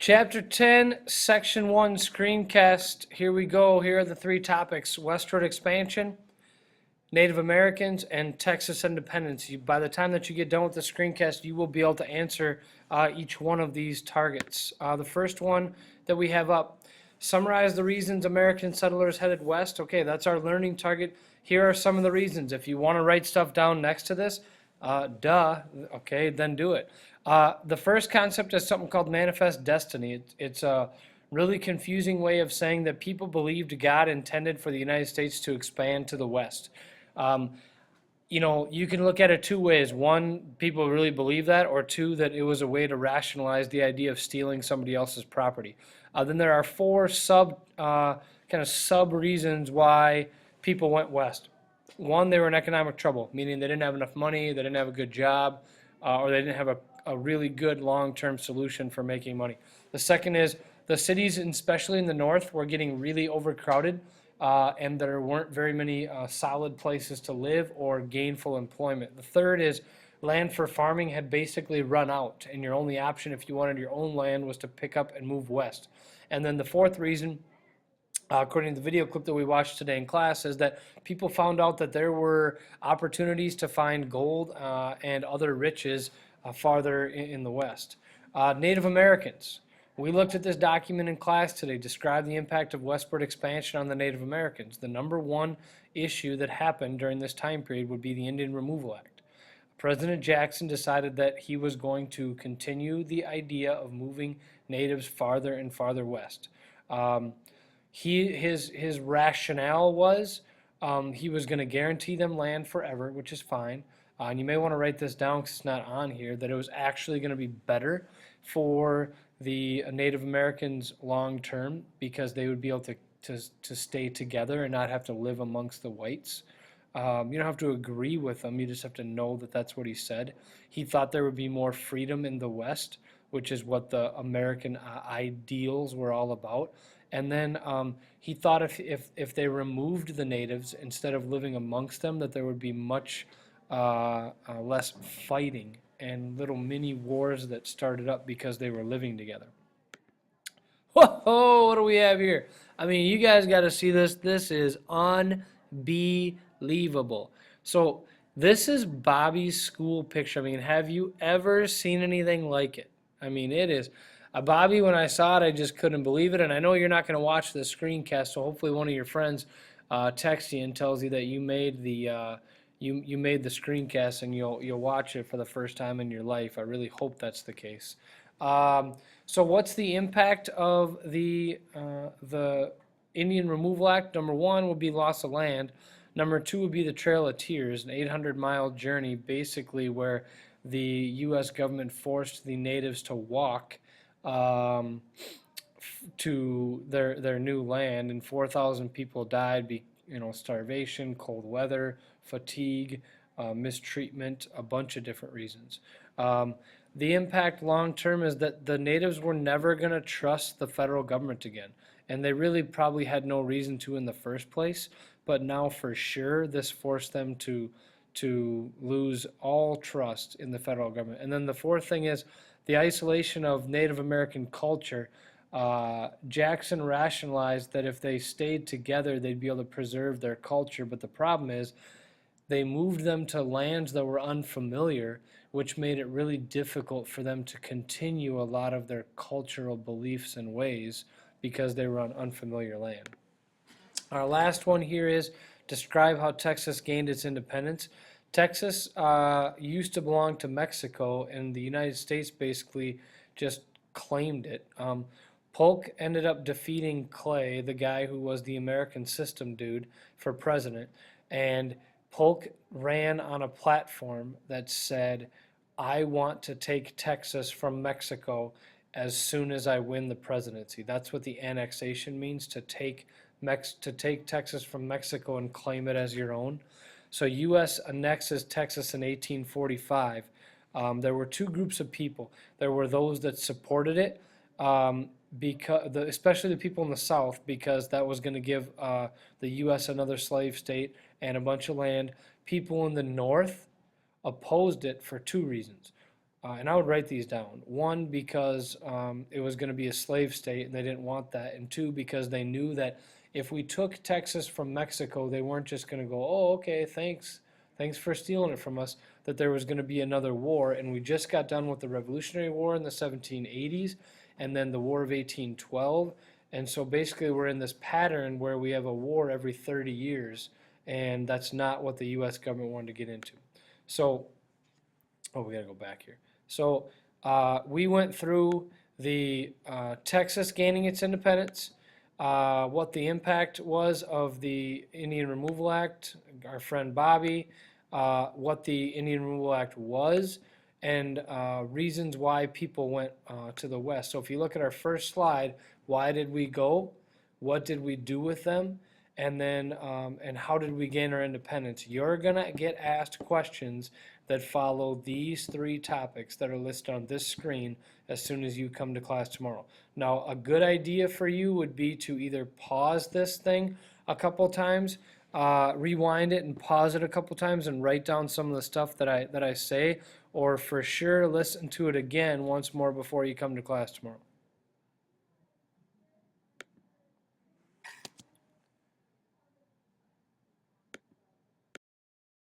Chapter 10, Section 1, Screencast. Here we go. Here are the three topics: westward expansion, Native Americans, and Texas independence. By the time that you get done with the screencast, you will be able to answer each one of these targets. The first one that we have up: summarize the reasons American settlers headed west. Okay, that's our learning target. Here are some of the reasons. If you want to write stuff down next to this, okay, then do it. The first concept is something called manifest destiny. It's a really confusing way of saying that people believed God intended for the United States to expand to the west. Um, you can look at it two ways. One, people really believe that, or two, that it was a way to rationalize the idea of stealing somebody else's property. Then there are four kind of sub reasons why people went west. One, they were in economic trouble, meaning they didn't have enough money, they didn't have a good job, or they didn't have a really good long-term solution for making money. The second is the cities, especially in the north, were getting really overcrowded, and there weren't very many solid places to live or gainful employment. The third is land for farming had basically run out, and your only option if you wanted your own land was to pick up and move west. And then the fourth reason, according to the video clip that we watched today in class, is that people found out that there were opportunities to find gold and other riches farther in the west. Native Americans. We looked at this document in class today, described the impact of westward expansion on the Native Americans. The number one issue that happened during this time period would be the Indian Removal Act. President Jackson decided that he was going to continue the idea of moving natives farther and farther west. His rationale was he was going to guarantee them land forever, which is fine. And you may want to write this down because it's not on here, that it was actually going to be better for the Native Americans long term because they would be able to stay together and not have to live amongst the whites. You don't have to agree with him, you just have to know that that's what he said. He thought there would be more freedom in the West, which is what the American ideals were all about. And then he thought if they removed the natives instead of living amongst them, that there would be much less fighting and little mini wars that started up because they were living together. Whoa, what do we have here? I mean, you guys got to see this. This is unbelievable. So this is Bobby's school picture. I mean, have you ever seen anything like it? I mean, it is. Bobby, when I saw it, I just couldn't believe it. And I know you're not going to watch the screencast, so hopefully one of your friends texts you and tells you that you made the you made the screencast and you'll watch it for the first time in your life. I really hope that's the case. So what's the impact of the Indian Removal Act? Number one would be loss of land. Number two would be the Trail of Tears, an 800-mile journey basically where the U.S. government forced the natives to walk to their new land, and 4,000 people died, starvation, cold weather, fatigue, mistreatment, a bunch of different reasons. The impact long term is that the natives were never going to trust the federal government again, and they really probably had no reason to in the first place, but now for sure this forced them to lose all trust in the federal government. And then the fourth thing is the isolation of Native American culture. Jackson rationalized that if they stayed together, they'd be able to preserve their culture, but the problem is they moved them to lands that were unfamiliar, which made it really difficult for them to continue a lot of their cultural beliefs and ways because they were on unfamiliar land. Our last one here is describe how Texas gained its independence. Texas used to belong to Mexico, and the United States basically just claimed it. Polk ended up defeating Clay, the guy who was the American system dude, for president, and Polk ran on a platform that said, I want to take Texas from Mexico as soon as I win the presidency. That's what the annexation means, to take Texas from Mexico and claim it as your own. So U.S. annexes Texas in 1845. There were two groups of people. There were those that supported it, especially the people in the South, because that was going to give the U.S. another slave state and a bunch of land. People in the North opposed it for two reasons. And I would write these down. One, because it was going to be a slave state and they didn't want that. And two, because they knew that if we took Texas from Mexico, they weren't just going to go, oh, okay, thanks for stealing it from us, that there was going to be another war. And we just got done with the Revolutionary War in the 1780s and then the War of 1812. And so basically we're in this pattern where we have a war every 30 years, and that's not what the U.S. government wanted to get into. So, oh, we got to go back here. So we went through the Texas gaining its independence, what the impact was of the Indian Removal Act, our friend Bobby, what the Indian Removal Act was, and reasons why people went to the West. So if you look at our first slide, why did we go? What did we do with them? And then, and how did we gain our independence? You're gonna get asked questions that follow these three topics that are listed on this screen as soon as you come to class tomorrow. Now, a good idea for you would be to either pause this thing a couple times, rewind it and pause it a couple times and write down some of the stuff that I say, or for sure listen to it again once more before you come to class tomorrow.